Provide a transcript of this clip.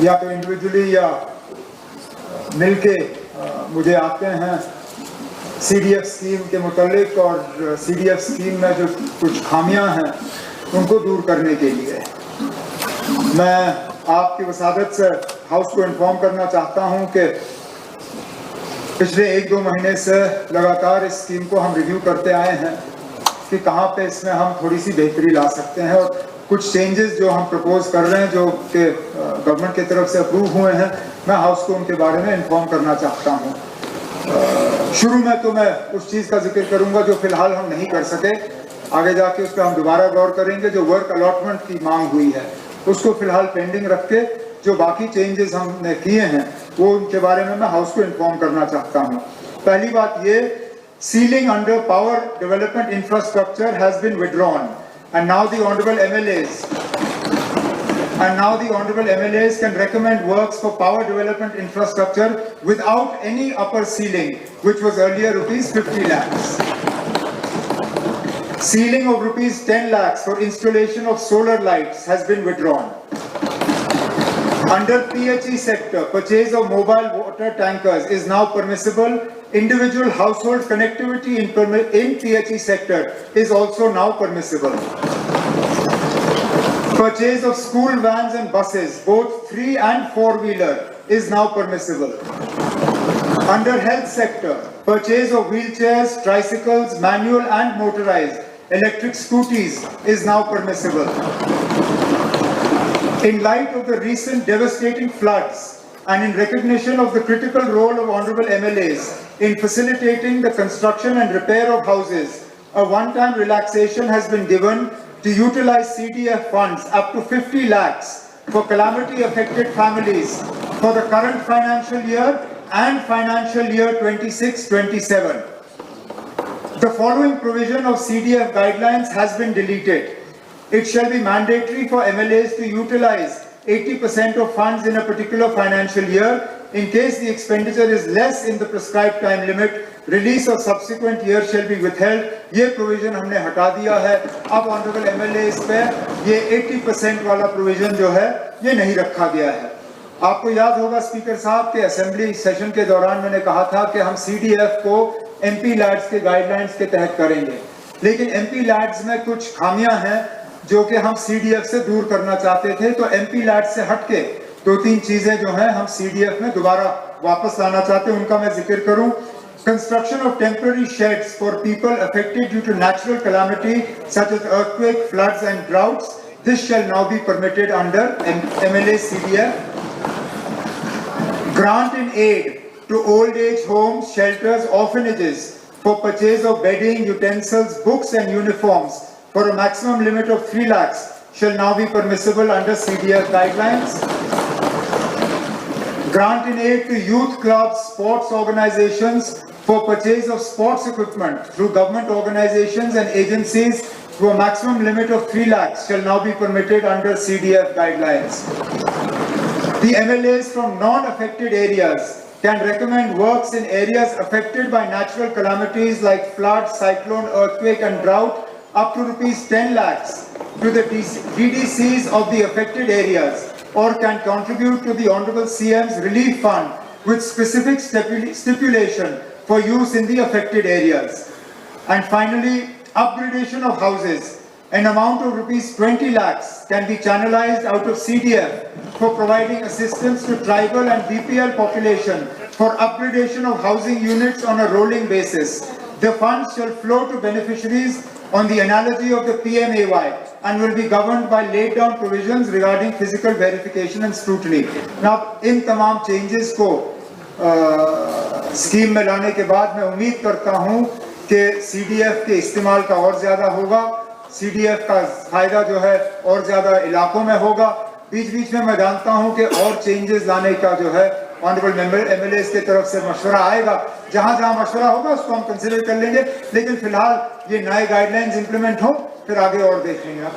या तो इंडिविजुअली या मिलके मुझे आते हैं CDF स्कीम के मुतालिक और CDF स्कीम में जो कुछ खामियां हैं उनको दूर करने के लिए। मैं आपकी वसादत से हाउस को इन्फॉर्म करना चाहता हूं कि पिछले 1-2 महीने से लगातार इस स्कीम को हम रिव्यू करते आए हैं कि कहां पे इसमें हम थोड़ी सी बेहतरी ला सकते हैं, और कुछ चेंजेस जो हम प्रपोज कर रहे हैं जो कि गवर्नमेंट की तरफ से अप्रूव हुए हैं, मैं हाउस को उनके बारे में इन्फॉर्म करना चाहता हूं। शुरू में तो मैं उस चीज़ का जिक्र करूंगा जो फिलहाल हम नहीं कर सके, आगे जाके उस पर हम दोबारा गौर करेंगे। जो वर्क अलॉटमेंट की मांग हुई है उसको फिलहाल पेंडिंग रख के जो बाकी चेंजेस हमने किए हैं वो उनके बारे में मैं हाउस को इन्फॉर्म करना चाहता हूँ। पहली बात ये, ceiling under power development infrastructure has been withdrawn and now the honorable MLAs can recommend works for power development infrastructure without any upper ceiling, which was earlier rupees 50 lakhs. Ceiling of rupees 10 lakhs for installation of solar lights has been withdrawn. Under PHE sector, purchase of mobile water tankers is now permissible. Individual household connectivity in PHE sector is also now permissible. Purchase of school vans and buses, both 3 and 4-wheeler, is now permissible. Under health sector, purchase of wheelchairs, tricycles, manual and motorized, electric scooties is now permissible. In light of the recent devastating floods and in recognition of the critical role of honorable MLAs in facilitating the construction and repair of houses, a one-time relaxation has been given to utilize CDF funds up to 50 lakhs for calamity-affected families for the current financial year and financial year 26-27. The following provision of CDF guidelines has been deleted. It shall be mandatory for MLAs to utilize 80% of funds in a particular financial year. In case the expenditure is less in the prescribed time limit, release of subsequent year shall be withheld. ये provision हमने हटा दिया है। अब honorable MLAs पे ये 80% वाला provision जो है ये नहीं रखा गया है। आपको याद होगा स्पीकर साहब के असेंबली सेशन के दौरान मैंने कहा था कि हम CDF को MP LADS के गाइडलाइंस के तहत करेंगे, लेकिन MP LADS में कुछ खामियां हैं जो कि हम CDF से दूर करना चाहते थे। तो MP LADS से हटके 2-3 चीजें जो हैं हम CDF में दोबारा वापस लाना चाहते हैं, उनका मैं जिक्र करूं। Construction of temporary sheds for people affected due to natural calamity such as earthquake, floods and droughts, this shall now be permitted under MLA CDF. Grant in aid to old age homes, shelters, orphanages for purchase of bedding, utensils, books and uniforms for a maximum limit of 3 lakhs shall now be permissible under CDF guidelines. Grant in aid to youth clubs, sports organizations for purchase of sports equipment through government organizations and agencies to a maximum limit of 3 lakhs shall now be permitted under CDF guidelines. The MLAs from non-affected areas can recommend works in areas affected by natural calamities like flood, cyclone, earthquake and drought up to rupees 10 lakhs to the DDCs of the affected areas, or can contribute to the Honorable CM's relief fund with specific stipulation for use in the affected areas. And finally, upgradation of houses. An amount of rupees 20 lakhs can be channelized out of CDF for providing assistance to tribal and BPL population for upgradation of housing units on a rolling basis. The funds shall flow to beneficiaries on the analogy of the PMAY and will be governed by laid down provisions regarding physical verification and scrutiny. Now, इन तमाम changes को scheme में लाने के बाद मैं उम्मीद करता हूँ कि CDF के इस्तेमाल का और ज़्यादा होगा, CDF का फायदा जो है और ज़्यादा इलाकों में होगा। बीच बीच में मैं जानता हूँ कि और चेंजेस लाने का जो है ऑनरेबल MLAs की तरफ से मशवरा आएगा। जहाँ जहाँ मशवरा होगा उसको हम कंसिडर कर लेंगे, लेकिन फिलहाल ये नए गाइडलाइंस इंप्लीमेंट हो फिर आगे और देख लेंगे।